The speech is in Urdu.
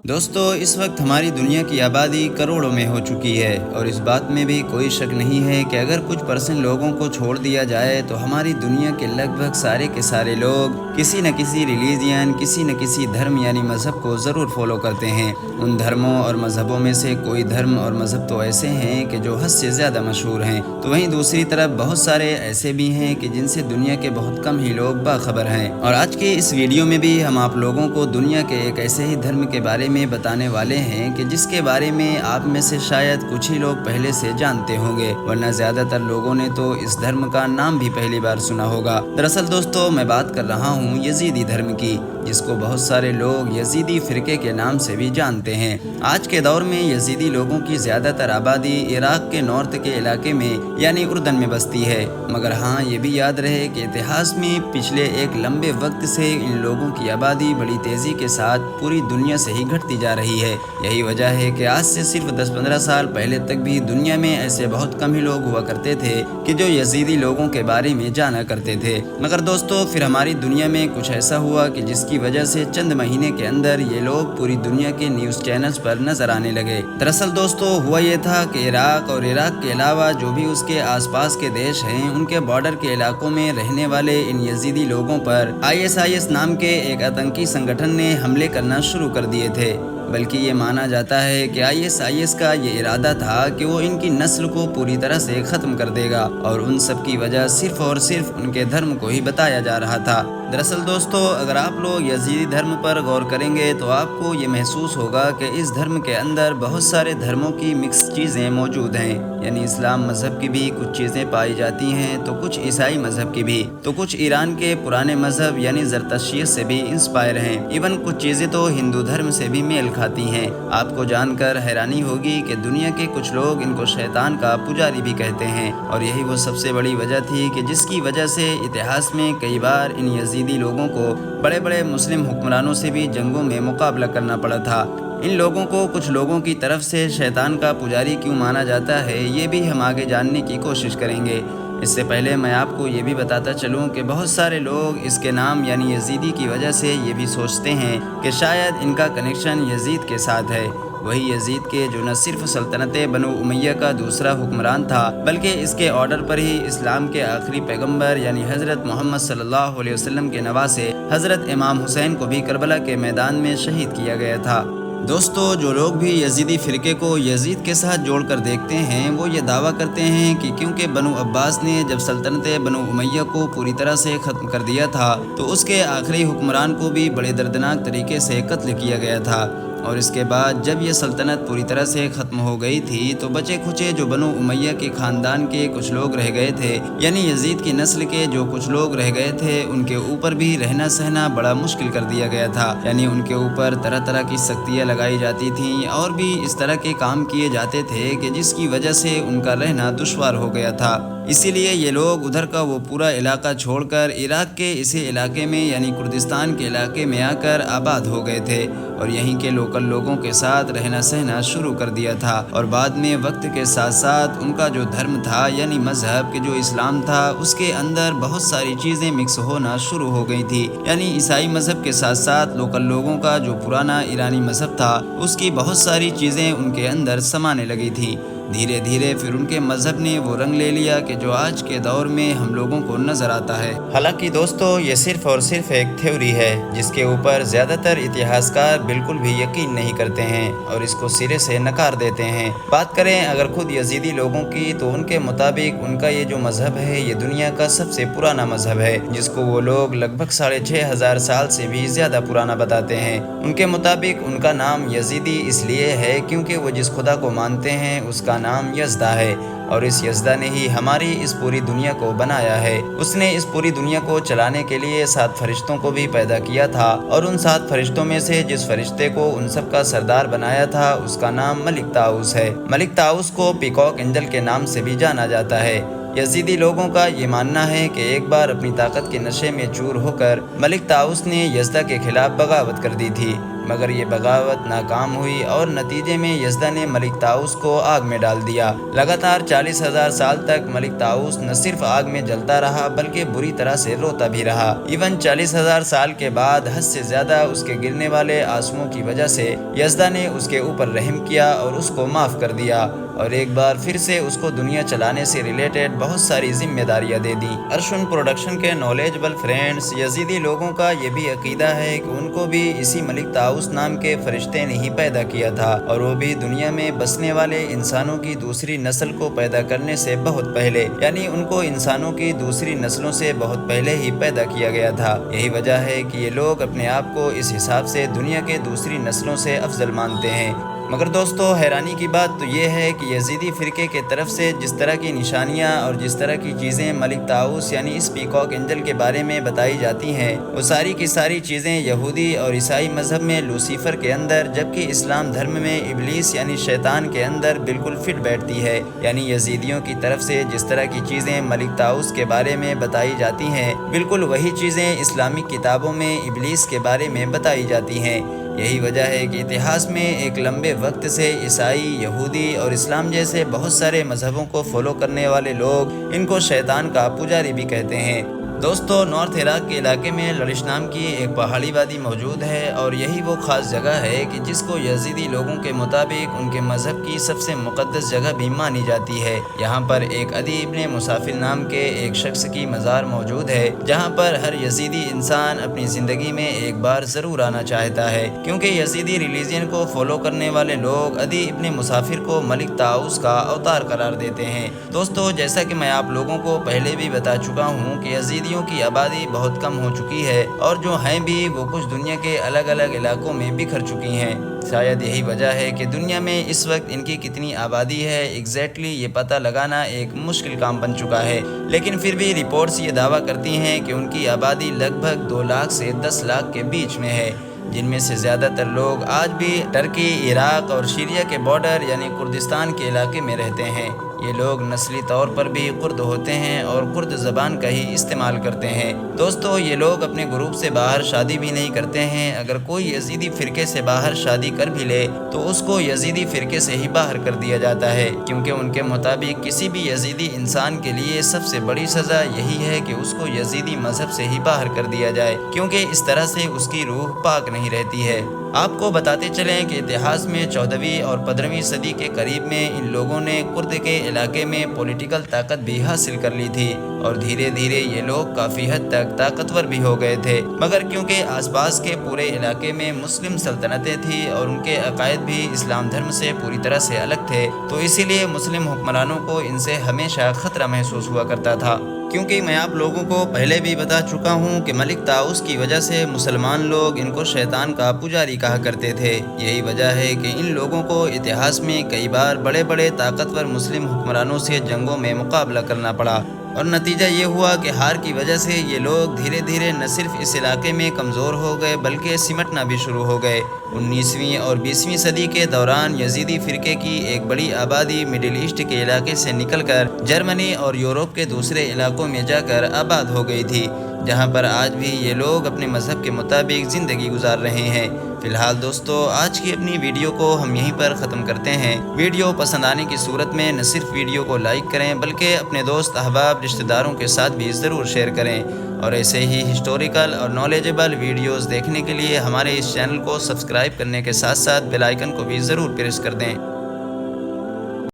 دوستو، اس وقت ہماری دنیا کی آبادی کروڑوں میں ہو چکی ہے، اور اس بات میں بھی کوئی شک نہیں ہے کہ اگر کچھ پرسنٹ لوگوں کو چھوڑ دیا جائے تو ہماری دنیا کے لگ بھگ سارے کے سارے لوگ کسی نہ کسی ریلیجین، کسی نہ کسی دھرم یعنی مذہب کو ضرور فالو کرتے ہیں۔ ان دھرموں اور مذہبوں میں سے کوئی دھرم اور مذہب تو ایسے ہیں کہ جو حد سے زیادہ مشہور ہیں، تو وہیں دوسری طرف بہت سارے ایسے بھی ہیں کہ جن سے دنیا کے بہت کم ہی لوگ باخبر ہیں۔ اور آج کے اس ویڈیو میں بھی ہم آپ لوگوں کو دنیا کے ایک ایسے ہی دھرم کے بارے میں بتانے والے ہیں کہ جس کے بارے میں آپ میں سے شاید کچھ ہی لوگ پہلے سے جانتے ہوں گے، ورنہ زیادہ تر لوگوں نے تو اس دھرم کا نام بھی پہلی بار سنا ہوگا۔ دراصل دوستو، میں بات کر رہا ہوں یزیدی دھرم کی، جس کو بہت سارے لوگ یزیدی فرقے کے نام سے بھی جانتے ہیں۔ آج کے دور میں یزیدی لوگوں کی زیادہ تر آبادی عراق کے نارتھ کے علاقے میں یعنی اردن میں بستی ہے، مگر ہاں یہ بھی یاد رہے کہ اتہاس میں پچھلے ایک لمبے وقت سے ان لوگوں کی آبادی بڑی تیزی کے ساتھ پوری دنیا سے ہی گھٹتی جا رہی ہے۔ یہی وجہ ہے کہ آج سے صرف 10-15 سال پہلے تک بھی دنیا میں ایسے بہت کم ہی لوگ ہوا کرتے تھے کہ جو یزیدی لوگوں کے بارے میں جانا کرتے تھے۔ مگر دوستو، پھر ہماری دنیا میں کچھ ایسا ہوا کہ جس کی وجہ سے چند مہینے کے اندر یہ لوگ پوری دنیا کے نیوز چینلز پر نظر آنے لگے۔ دراصل دوستو، ہوا یہ تھا کہ عراق اور عراق کے علاوہ جو بھی اس کے آس پاس کے دیش ہیں، ان کے بارڈر کے علاقوں میں رہنے والے ان یزیدی لوگوں پر ISIS نام کے ایک آتنکی سنگٹھن نے حملے کرنا شروع کر دیے تھے۔ بلکہ یہ مانا جاتا ہے کہ ISIS کا یہ ارادہ تھا کہ وہ ان کی نسل کو پوری طرح سے ختم کر دے گا، اور ان سب کی وجہ صرف اور صرف ان کے دھرم کو ہی بتایا جا رہا تھا۔ دراصل دوستو، اگر آپ لوگ یزیدی دھرم پر غور کریں گے تو آپ کو یہ محسوس ہوگا کہ اس دھرم کے اندر بہت سارے دھرموں کی مکس چیزیں موجود ہیں، یعنی اسلام مذہب کی بھی کچھ چیزیں پائی جاتی ہیں، تو کچھ عیسائی مذہب کی بھی، تو کچھ ایران کے پرانے مذہب یعنی زرتشتیت سے بھی انسپائر ہیں، ایون کچھ چیزیں تو ہندو دھرم سے بھی میل کھاتی ہیں۔ آپ کو جان کر حیرانی ہوگی کہ دنیا کے کچھ لوگ ان کو شیطان کا پجاری بھی کہتے ہیں، اور یہی وہ سب سے بڑی وجہ تھی کہ جس کی وجہ سے اتہاس میں کئی بار ان یزیدی لوگوں کو بڑے بڑے مسلم حکمرانوں سے بھی جنگوں میں مقابلہ کرنا پڑا تھا۔ ان لوگوں کو کچھ لوگوں کی طرف سے شیطان کا پجاری کیوں مانا جاتا ہے، یہ بھی ہم آگے جاننے کی کوشش کریں گے۔ اس سے پہلے میں آپ کو یہ بھی بتاتا چلوں کہ بہت سارے لوگ اس کے نام یعنی یزیدی کی وجہ سے یہ بھی سوچتے ہیں کہ شاید ان کا کنیکشن یزید کے ساتھ ہے، وہی یزید کے جو نہ صرف سلطنت بنو امیہ کا دوسرا حکمران تھا، بلکہ اس کے آرڈر پر ہی اسلام کے آخری پیغمبر یعنی حضرت محمد صلی اللہ علیہ وسلم کے نواسے حضرت امام حسین کو بھی کربلا کے میدان میں شہید کیا گیا تھا۔ دوستو، جو لوگ بھی یزیدی فرقے کو یزید کے ساتھ جوڑ کر دیکھتے ہیں، وہ یہ دعویٰ کرتے ہیں کہ کیونکہ بنو عباس نے جب سلطنت بنو امیہ کو پوری طرح سے ختم کر دیا تھا تو اس کے آخری حکمران کو بھی بڑے دردناک طریقے سے قتل کیا گیا تھا، اور اس کے بعد جب یہ سلطنت پوری طرح سے ختم ہو گئی تھی تو بچے کھچے جو بنو امیہ کے خاندان کے کچھ لوگ رہ گئے تھے، یعنی یزید کی نسل کے جو کچھ لوگ رہ گئے تھے، ان کے اوپر بھی رہنا سہنا بڑا مشکل کر دیا گیا تھا، یعنی ان کے اوپر طرح طرح کی سختیاں لگائی جاتی تھیں، اور بھی اس طرح کے کام کیے جاتے تھے کہ جس کی وجہ سے ان کا رہنا دشوار ہو گیا تھا۔ اسی لیے یہ لوگ ادھر کا وہ پورا علاقہ چھوڑ کر عراق کے اسی علاقے میں یعنی کردستان کے علاقے میں آ کر آباد ہو گئے تھے، اور یہیں کے لوکل لوگوں کے ساتھ رہنا سہنا شروع کر دیا تھا، اور بعد میں وقت کے ساتھ ساتھ ان کا جو دھرم تھا یعنی مذہب کہ جو اسلام تھا، اس کے اندر بہت ساری چیزیں مکس ہونا شروع ہو گئی تھی، یعنی عیسائی مذہب کے ساتھ ساتھ لوکل لوگوں کا جو پرانا ایرانی مذہب تھا، اس کی بہت ساری چیزیں ان کے اندر سمانے لگی تھیں۔ دھیرے دھیرے پھر ان کے مذہب نے وہ رنگ لے لیا کہ جو آج کے دور میں ہم لوگوں کو نظر آتا ہے۔ حالانکہ دوستو، یہ صرف اور صرف ایک تھیوری ہے جس کے اوپر زیادہ تر اتہاسکار بالکل بھی یقین نہیں کرتے ہیں اور اس کو سرے سے نکار دیتے ہیں۔ بات کریں اگر خود یزیدی لوگوں کی تو ان کے مطابق ان کا یہ جو مذہب ہے یہ دنیا کا سب سے پرانا مذہب ہے، جس کو وہ لوگ لگ بھگ 6500 سال سے بھی زیادہ پرانا بتاتے ہیں۔ ان کے مطابق ان کا نام یزیدی اس لیے ہے کیونکہ وہ جس خدا کو مانتے ہیں اس کا نام یزدہ ہے، اور اس یزدہ نے ہی ہماری اس پوری دنیا کو بنایا ہے۔ اس نے اس پوری دنیا کو چلانے کے لیے 7 فرشتوں کو بھی پیدا کیا تھا، اور ان 7 فرشتوں میں سے جس فرشتے کو ان سب کا سردار بنایا تھا اس کا نام ملک طاؤس ہے۔ ملک طاؤس کو پیکاک اینجل کے نام سے بھی جانا جاتا ہے۔ یزیدی لوگوں کا یہ ماننا ہے کہ ایک بار اپنی طاقت کے نشے میں چور ہو کر ملک طاؤس نے یزدہ کے خلاف بغاوت کر دی تھی، مگر یہ بغاوت ناکام ہوئی اور نتیجے میں یزدہ نے ملک طاؤس کو آگ میں ڈال دیا۔ لگاتار 40,000 سال تک ملک طاؤس نہ صرف آگ میں جلتا رہا بلکہ بری طرح سے روتا بھی رہا۔ 40,000 سال کے بعد حد سے زیادہ اس کے گرنے والے آنسوؤں کی وجہ سے یزدہ نے اس کے اوپر رحم کیا اور اس کو معاف کر دیا، اور ایک بار پھر سے اس کو دنیا چلانے سے ریلیٹڈ بہت ساری ذمہ داریاں دے دیں۔ ارشن پروڈکشن کے نالجبل فرینڈز، یزیدی لوگوں کا یہ بھی عقیدہ ہے کہ ان کو بھی اسی ملک طاؤس نام کے فرشتے نے ہی پیدا کیا تھا، اور وہ بھی دنیا میں بسنے والے انسانوں کی دوسری نسل کو پیدا کرنے سے بہت پہلے، یعنی ان کو انسانوں کی دوسری نسلوں سے بہت پہلے ہی پیدا کیا گیا تھا۔ یہی وجہ ہے کہ یہ لوگ اپنے آپ کو اس حساب سے دنیا کے دوسری نسلوں سے افضل مانتے ہیں۔ مگر دوستو، حیرانی کی بات تو یہ ہے کہ یزیدی فرقے کے طرف سے جس طرح کی نشانیاں اور جس طرح کی چیزیں ملک طاؤس یعنی اس پیکاک اینجل کے بارے میں بتائی جاتی ہیں، وہ ساری کی ساری چیزیں یہودی اور عیسائی مذہب میں لوسیفر کے اندر، جبکہ اسلام دھرم میں ابلیس یعنی شیطان کے اندر بالکل فٹ بیٹھتی ہے۔ یعنی یزیدیوں کی طرف سے جس طرح کی چیزیں ملک طاؤس کے بارے میں بتائی جاتی ہیں، بالکل وہی چیزیں اسلامک کتابوں میں ابلیس کے بارے میں بتائی جاتی ہیں۔ یہی وجہ ہے کہ اتہاس میں ایک لمبے وقت سے عیسائی، یہودی اور اسلام جیسے بہت سارے مذہبوں کو فالو کرنے والے لوگ ان کو شیطان کا پجاری بھی کہتے ہیں۔ دوستو، نارتھ عراق کے علاقے میں لڑش نام کی ایک پہاڑی وادی موجود ہے، اور یہی وہ خاص جگہ ہے کہ جس کو یزیدی لوگوں کے مطابق ان کے مذہب کی سب سے مقدس جگہ بھی مانی جاتی ہے۔ یہاں پر ایک عدی ابن مسافر نام کے ایک شخص کی مزار موجود ہے، جہاں پر ہر یزیدی انسان اپنی زندگی میں ایک بار ضرور آنا چاہتا ہے، کیونکہ یزیدی ریلیجن کو فالو کرنے والے لوگ عدی ابن مسافر کو ملک طاؤس کا اوتار قرار دیتے ہیں۔ دوستو، جیسا کہ میں آپ لوگوں کو پہلے بھی بتا چکا ہوں کہ یزیدیوں کی آبادی بہت کم ہو چکی ہے، اور جو ہیں بھی وہ کچھ دنیا کے الگ الگ علاقوں میں بکھر چکی ہیں۔ شاید یہی وجہ ہے کہ دنیا میں اس وقت ان کی کتنی آبادی ہے ایگزیکٹلی یہ پتہ لگانا ایک مشکل کام بن چکا ہے، لیکن پھر بھی رپورٹس یہ دعویٰ کرتی ہیں کہ ان کی آبادی لگ بھگ 2 لاکھ سے 10 لاکھ کے بیچ میں ہے، جن میں سے زیادہ تر لوگ آج بھی ترکی، عراق اور سیریا کے بارڈر یعنی کردستان کے علاقے میں رہتے ہیں۔ یہ لوگ نسلی طور پر بھی کرد ہوتے ہیں اور کرد زبان کا ہی استعمال کرتے ہیں۔ دوستو، یہ لوگ اپنے گروپ سے باہر شادی بھی نہیں کرتے ہیں۔ اگر کوئی یزیدی فرقے سے باہر شادی کر بھی لے تو اس کو یزیدی فرقے سے ہی باہر کر دیا جاتا ہے، کیونکہ ان کے مطابق کسی بھی یزیدی انسان کے لیے سب سے بڑی سزا یہی ہے کہ اس کو یزیدی مذہب سے ہی باہر کر دیا جائے، کیونکہ اس طرح سے اس کی روح پاک نہیں رہتی ہے۔ آپ کو بتاتے چلیں کہ اتہاس میں 14ویں اور 15ویں صدی کے قریب میں ان لوگوں نے کرد کے علاقے میں پولیٹیکل طاقت بھی حاصل کر لی تھی، اور دھیرے دھیرے یہ لوگ کافی حد تک طاقتور بھی ہو گئے تھے، مگر کیونکہ آس پاس کے پورے علاقے میں مسلم سلطنتیں تھیں اور ان کے عقائد بھی اسلام دھرم سے پوری طرح سے الگ تھے، تو اسی لیے مسلم حکمرانوں کو ان سے ہمیشہ خطرہ محسوس ہوا کرتا تھا۔ کیونکہ میں آپ لوگوں کو پہلے بھی بتا چکا ہوں کہ ملک طاؤس کی وجہ سے مسلمان لوگ ان کو شیطان کا پجاری کہا کرتے تھے۔ یہی وجہ ہے کہ ان لوگوں کو اتہاس میں کئی بار بڑے بڑے طاقتور مسلم حکمرانوں سے جنگوں میں مقابلہ کرنا پڑا، اور نتیجہ یہ ہوا کہ ہار کی وجہ سے یہ لوگ دھیرے دھیرے نہ صرف اس علاقے میں کمزور ہو گئے بلکہ سمٹنا بھی شروع ہو گئے۔ 19ویں اور 20ویں صدی کے دوران یزیدی فرقے کی ایک بڑی آبادی مڈل ایسٹ کے علاقے سے نکل کر جرمنی اور یورپ کے دوسرے علاقوں میں جا کر آباد ہو گئی تھی، جہاں پر آج بھی یہ لوگ اپنے مذہب کے مطابق زندگی گزار رہے ہیں۔ فی الحال دوستو، آج کی اپنی ویڈیو کو ہم یہیں پر ختم کرتے ہیں۔ ویڈیو پسند آنے کی صورت میں نہ صرف ویڈیو کو لائک کریں بلکہ اپنے دوست، احباب، رشتہ داروں کے ساتھ بھی ضرور شیئر کریں، اور ایسے ہی ہسٹوریکل اور نالجبل ویڈیوز دیکھنے کے لیے ہمارے اس چینل کو سبسکرائب کرنے کے ساتھ ساتھ بیل آئیکن کو بھی ضرور پریس کر دیں۔